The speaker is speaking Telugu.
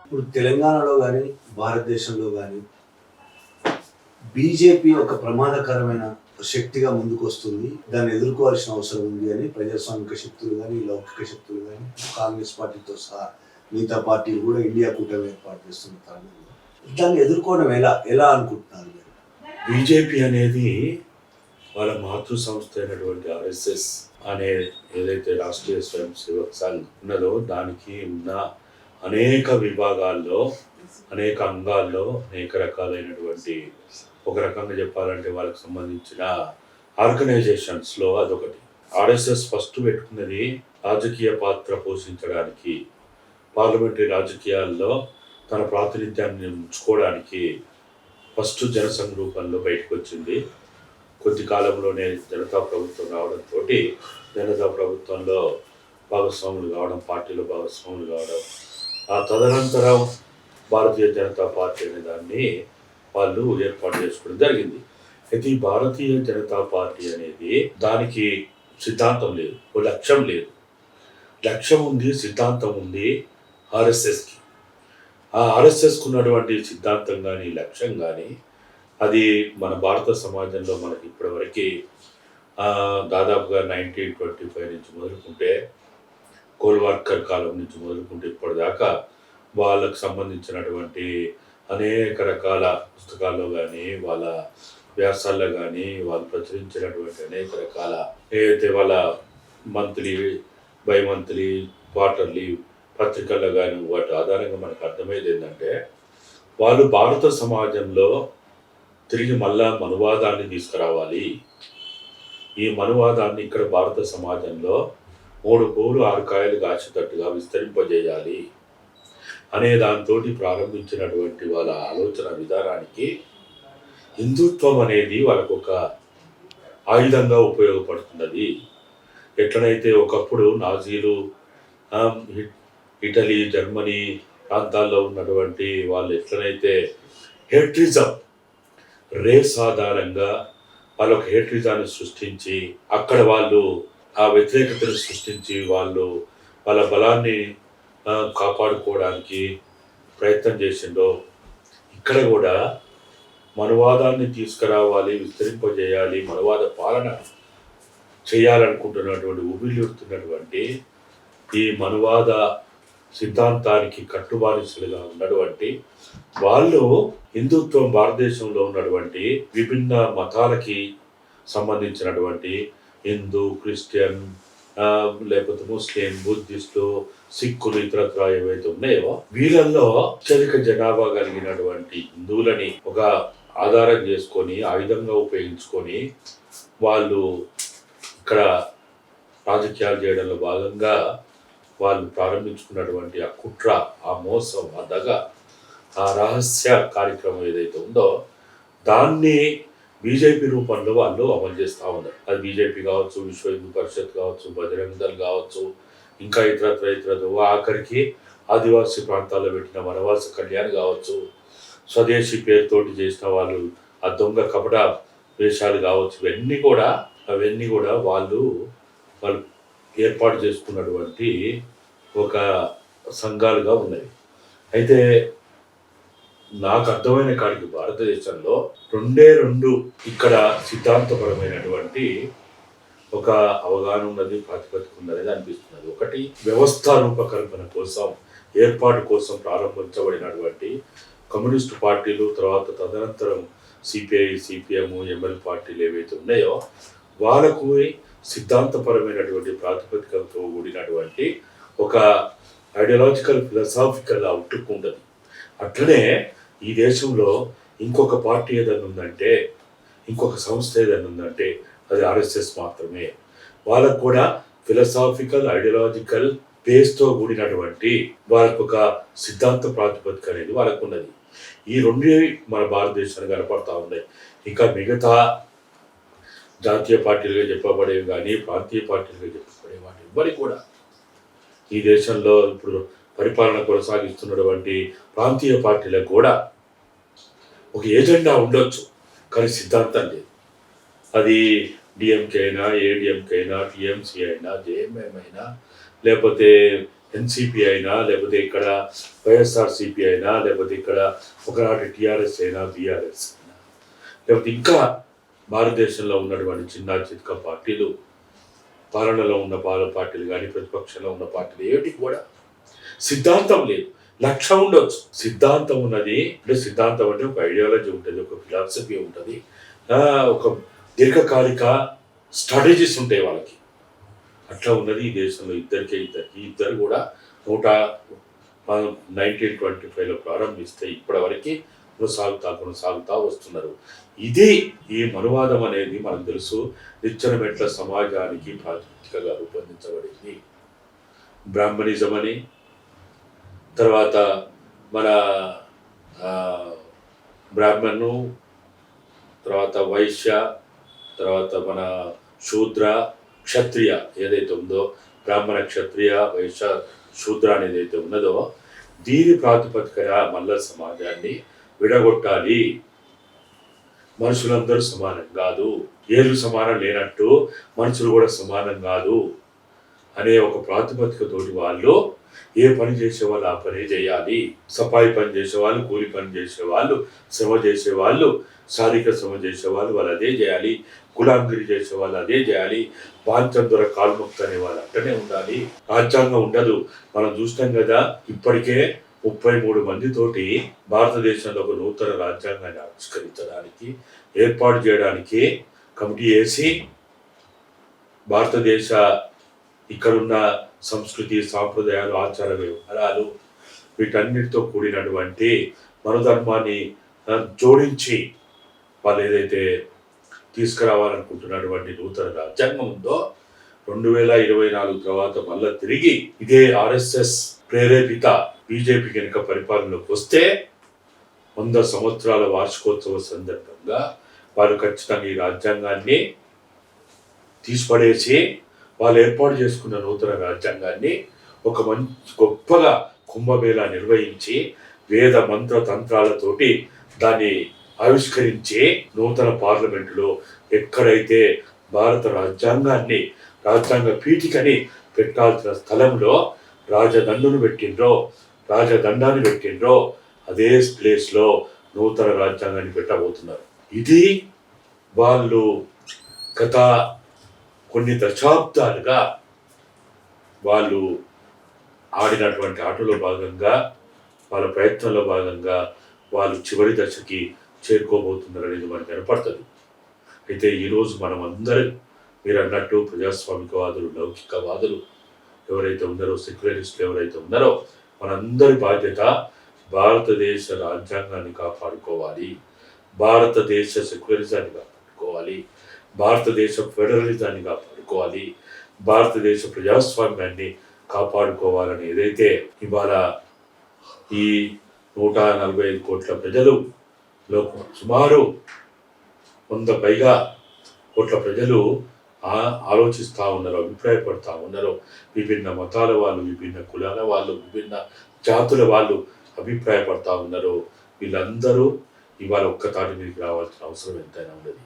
ఇప్పుడు తెలంగాణలో కానీ భారతదేశంలో కానీ బీజేపీ ఒక ప్రమాదకరమైన శక్తిగా ముందుకు వస్తుంది. దాన్ని ఎదుర్కోవాల్సిన అవసరం ఉంది అని ప్రజాస్వామిక శక్తులు కానీ లౌకిక శక్తులు కానీ కాంగ్రెస్ పార్టీతో సహా మిగతా పార్టీలు కూడా ఇండియా కూటమి ఏర్పాటు చేస్తున్న తరుణంలో దాన్ని ఎదుర్కోవడం ఎలా అనుకుంటున్నారు మీరు? బీజేపీ అనేది వాళ్ళ మాతృ సంస్థ అయినటువంటి ఆర్ఎస్ఎస్ అనే ఏదైతే రాష్ట్రీయ స్వయం సేవక్ సంఘ్ ఉన్నదో దానికి ఉన్న అనేక విభాగాల్లో అనేక అంగాల్లో అనేక రకాలైనటువంటి ఒక రకంగా చెప్పాలంటే వాళ్ళకి సంబంధించిన ఆర్గనైజేషన్స్లో అదొకటి. ఆర్ఎస్ఎస్ ఫస్ట్ పెట్టుకున్నది రాజకీయ పాత్ర పోషించడానికి, పార్లమెంటరీ రాజకీయాల్లో తన ప్రాతినిధ్యాన్ని ఉంచుకోవడానికి ఫస్ట్ జనసంఘ రూపంలో బయటకు వచ్చింది. కొద్ది కాలంలోనే జనతా ప్రభుత్వం రావడంతో జనతా ప్రభుత్వంలో భాగస్వాములు కావడం, పార్టీలో భాగస్వాములు కావడం, ఆ తదనంతరం భారతీయ జనతా పార్టీ అనే దాన్ని వాళ్ళు ఏర్పాటు చేసుకోవడం జరిగింది. అయితే ఈ భారతీయ జనతా పార్టీ అనేది దానికి సిద్ధాంతం లేదు, ఓ లక్ష్యం లేదు. లక్ష్యం ఉంది, సిద్ధాంతం ఉంది ఆర్ఎస్ఎస్కి. ఆ ఆర్ఎస్ఎస్కు ఉన్నటువంటి సిద్ధాంతం కానీ లక్ష్యం కానీ అది మన భారత సమాజంలో మనకి ఇప్పటివరకు దాదాపుగా 1925 నుంచి మొదలుకుంటే కోల్వార్కర్ కాలం నుంచి మొదలుకుంటే ఇప్పటిదాకా వాళ్ళకు సంబంధించినటువంటి అనేక రకాల పుస్తకాల్లో కానీ వాళ్ళ వ్యాసాల్లో కానీ వాళ్ళు ప్రచురించినటువంటి అనేక రకాల ఏదైతే వాళ్ళ మంత్లీ బై మంత్లీ క్వార్టర్లీ పత్రికల్లో కానీ వాటి ఆధారంగా మనకు అర్థమయ్యేది ఏంటంటే వాళ్ళు భారత సమాజంలో తిరిగి మళ్ళా మనువాదాన్ని తీసుకురావాలి. ఈ మనువాదాన్ని ఇక్కడ భారత సమాజంలో 3 పూలు 6 కాయలు కాచేటట్టుగా విస్తరింపజేయాలి అనే దాంతో ప్రారంభించినటువంటి వాళ్ళ ఆలోచన విధానానికి హిందుత్వం అనేది వాళ్ళకు ఒక ఆయుధంగా ఉపయోగపడుతున్నది. ఎట్లనైతే ఒకప్పుడు నాజీలు ఇటలీ, జర్మనీ ప్రాంతాల్లో ఉన్నటువంటి వాళ్ళు ఎట్లనైతే హేట్రిజం, రేస్ ఆధారంగా వాళ్ళొక హేట్రిజాన్ని సృష్టించి అక్కడ వాళ్ళు ఆ వ్యతిరేకతను సృష్టించి వాళ్ళు వాళ్ళ బలాన్ని కాపాడుకోవడానికి ప్రయత్నం చేసిండో, ఇక్కడ కూడా మనువాదాన్ని తీసుకురావాలి, విస్తరింపజేయాలి, మనువాద పాలన చేయాలనుకుంటున్నటువంటి ఉబిలిడుతున్నటువంటి ఈ మనువాద సిద్ధాంతానికి కట్టుబానిసలుగా ఉన్నటువంటి వాళ్ళు హిందుత్వం భారతదేశంలో ఉన్నటువంటి విభిన్న మతాలకి సంబంధించినటువంటి హిందూ, క్రిస్టియన్, లేకపోతే ముస్లిం, బుద్ధిస్టు, సిక్కులు, ఇతరత్ర ఏవైతే ఉన్నాయో వీళ్ళల్లో అత్యధిక జనాభా కలిగినటువంటి హిందువులని ఒక ఆధారం చేసుకొని ఆయుధంగా ఉపయోగించుకొని వాళ్ళు ఇక్కడ రాజకీయాలు చేయడంలో భాగంగా వాళ్ళు ప్రారంభించుకున్నటువంటి ఆ కుట్ర, ఆ మోసం, ఆ దగ, ఆ రహస్య కార్యక్రమం ఏదైతే ఉందో దాన్ని బీజేపీ రూపంలో వాళ్ళు అమలు చేస్తూ ఉన్నారు. అది బీజేపీ కావచ్చు, విశ్వ హిందూ పరిషత్ కావచ్చు, బజరంగ్ దళ్ కావచ్చు, ఇంకా ఇతరత్ర ఆఖరికి ఆదివాసీ ప్రాంతాల్లో పెట్టిన వనవాస కళ్యాణ్ కావచ్చు, స్వదేశీ పేరుతోటి చేసిన వాళ్ళు ఆ దొంగ కపట వేషాలు కావచ్చు, అవన్నీ కూడా వాళ్ళు ఏర్పాటు చేసుకున్నటువంటి ఒక సంఘాలుగా ఉన్నాయి. అయితే నాకు అర్థమైన కాడికి భారతదేశంలో 2 ఇక్కడ సిద్ధాంతపరమైనటువంటి ఒక అవగాహన ఉన్నది, ప్రాతిపదిక ఉన్నది అనిపిస్తున్నది. ఒకటి, వ్యవస్థ రూపకల్పన కోసం, ఏర్పాటు కోసం ప్రారంభించబడినటువంటి కమ్యూనిస్టు పార్టీలు, తర్వాత తదనంతరం సిపిఐ, సిపిఎం, ఎంఎల్ పార్టీలు ఏవైతే ఉన్నాయో వాళ్ళకు సిద్ధాంతపరమైనటువంటి ప్రాతిపదికలతో కూడినటువంటి ఒక ఐడియాలజికల్, ఫిలాసాఫికల్ అవుట్లుక్ ఉండదు. అట్లనే ఈ దేశంలో ఇంకొక పార్టీ ఏదైనా ఉందంటే, ఇంకొక సంస్థ ఏదైనా ఉందంటే అది ఆర్ఎస్ఎస్ మాత్రమే. వాళ్ళకు కూడా ఫిలాసాఫికల్, ఐడియాలజికల్ బేస్తో కూడినటువంటి వాళ్ళకు ఒక సిద్ధాంత ప్రాతిపదిక అనేది వాళ్ళకు ఉన్నది. ఈ 2 మన భారతదేశానికి కనపడతా ఉన్నాయి. ఇంకా మిగతా జాతీయ పార్టీలుగా చెప్పబడేవి కానీ ప్రాంతీయ పార్టీలుగా చెప్పబడే వాటి ఇవ్వని కూడా ఈ దేశంలో ఇప్పుడు పరిపాలన కొనసాగిస్తున్నటువంటి ప్రాంతీయ పార్టీలకు కూడా ఒక ఏజెండా ఉండొచ్చు, కానీ సిద్ధాంతం లేదు. అది డిఎంకే అయినా, ఏడిఎంకే అయినా, టిఎంసీ అయినా, జేఎంఎం అయినా, లేకపోతే ఎన్సిపి అయినా, లేకపోతే ఇక్కడ వైఎస్ఆర్సిపి అయినా, లేకపోతే ఇక్కడ ఒకనాటి టిఆర్ఎస్ అయినా, బిఆర్ఎస్ అయినా, లేకపోతే ఇంకా భారతదేశంలో ఉన్నటువంటి చిన్న చితక పార్టీలు, పాలనలో ఉన్న పార్టీలు కానీ, ప్రతిపక్షంలో ఉన్న పార్టీలు ఏమిటి కూడా సిద్ధాంతం లేదు. లక్ష్యం ఉండొచ్చు, సిద్ధాంతం ఉన్నది. అంటే సిద్ధాంతం అంటే ఒక ఐడియాలజీ ఉంటుంది, ఒక ఫిలాసఫీ ఉంటుంది, ఒక దీర్ఘకాలిక స్ట్రాటజీస్ ఉంటాయి వాళ్ళకి. అట్లా ఉన్నది ఈ దేశంలో ఇద్దరు కూడా 1925లో ప్రారంభిస్తే ఇప్పటి వరకు కొనసాగుతా వస్తున్నారు. ఇది ఈ మనువాదం అనేది మనకు తెలుసు, నిచ్చెన మెట్ల సమాజానికి ప్రాతిపదికగా రూపొందించబడింది. బ్రాహ్మణిజం అని, తర్వాత మన బ్రాహ్మణు, తర్వాత వైశ్య, తర్వాత మన శూద్ర, క్షత్రియ ఏదైతే ఉందో, బ్రాహ్మణ, క్షత్రియ, వైశ్య, శూద్ర అనేది ఏదైతే ఉన్నదో, దీని ప్రాతిపదికన మల్ల సమాజాన్ని విడగొట్టాలి. మనుషులందరూ సమానం కాదు, ఏళ్ళు సమానం లేనట్టు మనుషులు కూడా సమానం కాదు అనే ఒక ప్రాతిపదికతోటి వాళ్ళు ఏ పని చేసేవాళ్ళు ఆ పని చేయాలి. సఫాయి పని చేసేవాళ్ళు, కూలి పని చేసేవాళ్ళు, శ్రమ చేసేవాళ్ళు, శారీరక శ్రమ చేసేవాళ్ళు వాళ్ళు అదే చేయాలి, గులాంగిరి చేసేవాళ్ళు అదే చేయాలి, బాంచందొర కాల్ముక్త అనే వాళ్ళు అట్టనే ఉండాలి. రాజ్యాంగం ఉండదు. మనం చూస్తాం కదా, ఇప్పటికే 33 మందితోటి భారతదేశంలో ఒక నూతన రాజ్యాంగాన్ని ఆవిష్కరించడానికి ఏర్పాటు చేయడానికి కమిటీ వేసి, భారతదేశ ఇక్కడున్న సంస్కృతి, సాంప్రదాయాలు, ఆచార వ్యవహారాలు వీటన్నిటితో కూడినటువంటి మనధర్మాన్ని జోడించి వాళ్ళు ఏదైతే తీసుకురావాలనుకుంటున్నటువంటి నూతన రాజ్యాంగం ఉందో 2024 తర్వాత మళ్ళా తిరిగి ఇదే ఆర్ఎస్ఎస్ ప్రేరేపిత బీజేపీ కనుక పరిపాలనలోకి వస్తే 100 సంవత్సరాల వార్షికోత్సవ సందర్భంగా వాళ్ళు ఖచ్చితంగా ఈ రాజ్యాంగాన్ని తీసిపడేసి వాళ్ళు ఏర్పాటు చేసుకున్న నూతన రాజ్యాంగాన్ని ఒక మంచి గొప్పగా కుంభమేళా నిర్వహించి వేద మంత్ర తంత్రాలతోటి దాన్ని ఆవిష్కరించి నూతన పార్లమెంటులో ఎక్కడైతే భారత రాజ్యాంగ పీఠికని పెట్టాల్సిన స్థలంలో రాజదండాన్ని పెట్టిండ్రో అదే ప్లేస్లో నూతన రాజ్యాంగాన్ని పెట్టబోతున్నారు. ఇది వాళ్ళు గత కొన్ని దశాబ్దాలుగా వాళ్ళు ఆడినటువంటి ఆటలో భాగంగా, వాళ్ళ ప్రయత్నంలో భాగంగా వాళ్ళు చివరి దశకి చేరుకోబోతున్నారు అనేది మనకు కనపడుతుంది. అయితే ఈరోజు మనం అందరం మీరు అన్నట్టు ప్రజాస్వామికవాదులు, లౌకికవాదులు ఎవరైతే ఉన్నారో, సెక్యులరిస్టులు ఎవరైతే ఉన్నారో, మనందరి బాధ్యత భారతదేశ రాజ్యాంగాన్ని కాపాడుకోవాలి, భారతదేశ సెక్యులరిజాన్ని కాపాడుకోవాలి, భారతదేశ ఫెడరలిజాన్ని కాపాడుకోవాలి, భారతదేశ ప్రజాస్వామ్యాన్ని కాపాడుకోవాలని ఏదైతే ఇవాళ ఈ 145 కోట్ల ప్రజలు సుమారు 100 పైగా కోట్ల ప్రజలు ఆలోచిస్తూ ఉన్నారు, అభిప్రాయపడుతూ ఉన్నారు. విభిన్న మతాల వాళ్ళు, విభిన్న కులాల వాళ్ళు, విభిన్న జాతుల వాళ్ళు అభిప్రాయపడుతూ ఉన్నారు. వీళ్ళందరూ ఇవాళ ఒక్క తాటి మీదకి రావాల్సిన అవసరం ఎంతైనా ఉండదు.